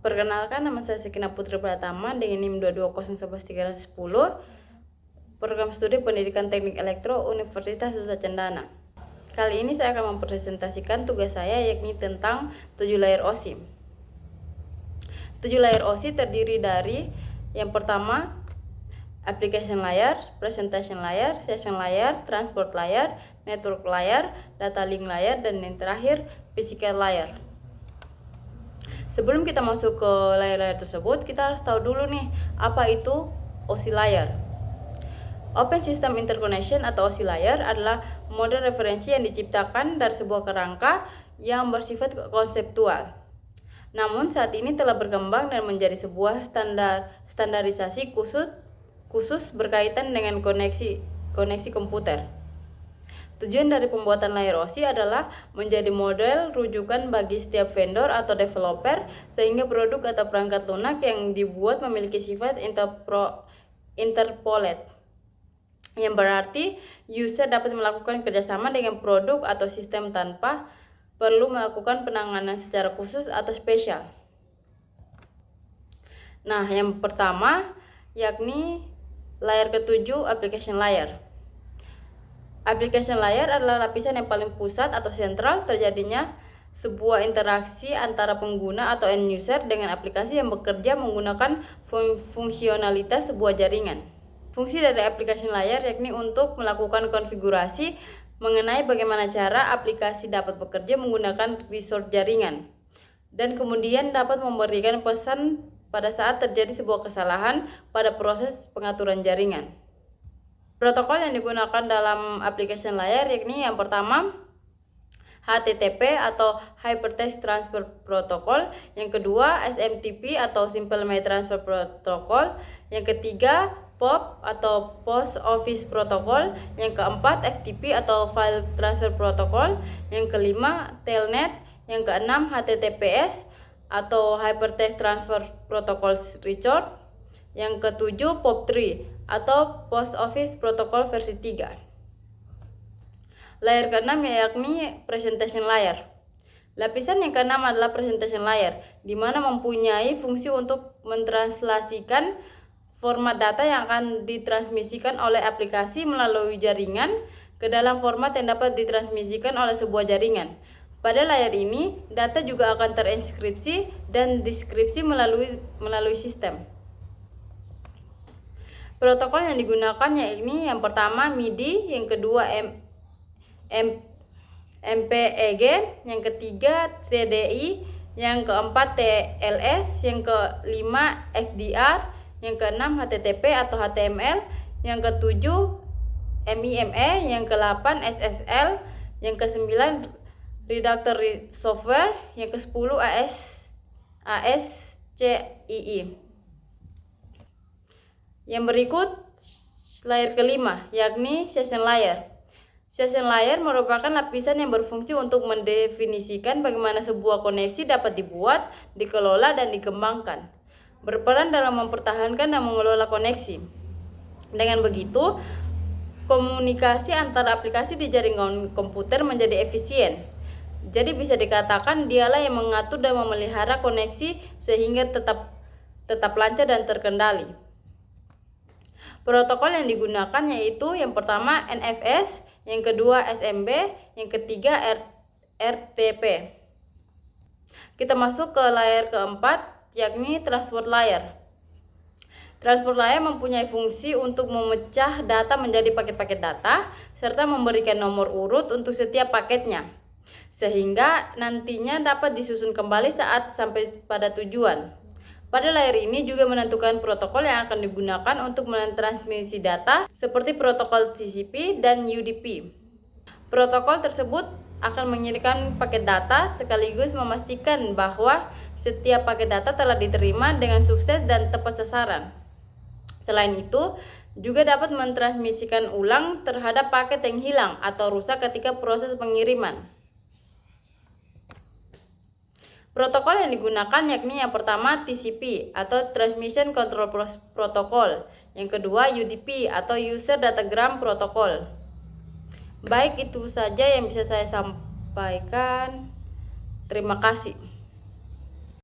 Perkenalkan, nama saya Sekina Putri Pratama dengan NIM 220111310, program studi Pendidikan Teknik Elektro Universitas Nusa Cendana. Kali ini saya akan mempresentasikan tugas saya, yakni tentang 7 layer OSI. 7 layer OSI terdiri dari yang pertama application layer, presentation layer, session layer, transport layer, network layer, data link layer, dan yang terakhir physical layer. Sebelum kita masuk ke layer-layer tersebut, kita harus tahu dulu nih apa itu OSI layer. Open System Interconnection atau OSI layer adalah model referensi yang diciptakan dari sebuah kerangka yang bersifat konseptual. Namun saat ini telah berkembang dan menjadi sebuah standarisasi khusus berkaitan dengan koneksi komputer. Tujuan dari pembuatan layer OSI adalah menjadi model rujukan bagi setiap vendor atau developer, sehingga produk atau perangkat lunak yang dibuat memiliki sifat interpolate, yang berarti user dapat melakukan kerjasama dengan produk atau sistem tanpa perlu melakukan penanganan secara khusus atau spesial. Nah, yang pertama yakni layer ketujuh, application layer. Application layer adalah lapisan yang paling pusat atau sentral terjadinya sebuah interaksi antara pengguna atau end user dengan aplikasi yang bekerja menggunakan fungsionalitas sebuah jaringan. Fungsi dari application layer yakni untuk melakukan konfigurasi mengenai bagaimana cara aplikasi dapat bekerja menggunakan resource jaringan, dan kemudian dapat memberikan pesan pada saat terjadi sebuah kesalahan pada proses pengaturan jaringan. Protokol yang digunakan dalam application layer yakni yang pertama HTTP atau Hypertext Transfer Protocol, yang kedua SMTP atau Simple Mail Transfer Protocol, yang ketiga POP atau Post Office Protocol, yang keempat FTP atau File Transfer Protocol, yang kelima Telnet, yang keenam HTTPS atau Hypertext Transfer Protocol Resource, yang ketujuh POP3 atau Post Office Protocol versi 3. Layer keenam yakni presentation layer. Lapisan yang keenam adalah presentation layer, di mana mempunyai fungsi untuk mentranslasikan format data yang akan ditransmisikan oleh aplikasi melalui jaringan ke dalam format yang dapat ditransmisikan oleh sebuah jaringan. Pada layer ini, data juga akan terinskripsi dan deskripsi melalui sistem. Protokol yang digunakan yakni yang pertama MIDI, yang kedua MPEG, yang ketiga TDI, yang keempat TLS, yang kelima XDR, yang keenam HTTP atau HTML, yang ketujuh MIME, yang ke-8 SSL, yang ke-9 Reductor Software, yang ke-10 ASCII. Yang berikut layer kelima yakni session layer. Session layer merupakan lapisan yang berfungsi untuk mendefinisikan bagaimana sebuah koneksi dapat dibuat, dikelola, dan dikembangkan, berperan dalam mempertahankan dan mengelola koneksi. Dengan begitu, komunikasi antara aplikasi di jaringan komputer menjadi efisien. Jadi bisa dikatakan dialah yang mengatur dan memelihara koneksi sehingga tetap lancar dan terkendali. Protokol yang digunakan yaitu yang pertama NFS, yang kedua SMB, yang ketiga RTP. Kita masuk ke layer keempat yakni transport layer. Transport layer mempunyai fungsi untuk memecah data menjadi paket-paket data serta memberikan nomor urut untuk setiap paketnya, sehingga nantinya dapat disusun kembali saat sampai pada tujuan. Pada layer ini juga menentukan protokol yang akan digunakan untuk mentransmisi data seperti protokol TCP dan UDP. Protokol tersebut akan mengirimkan paket data sekaligus memastikan bahwa setiap paket data telah diterima dengan sukses dan tepat sasaran. Selain itu, juga dapat mentransmisikan ulang terhadap paket yang hilang atau rusak ketika proses pengiriman. Protokol yang digunakan yakni yang pertama TCP atau Transmission Control Protocol, yang kedua UDP atau User Datagram Protocol. Baik, itu saja yang bisa saya sampaikan. Terima kasih.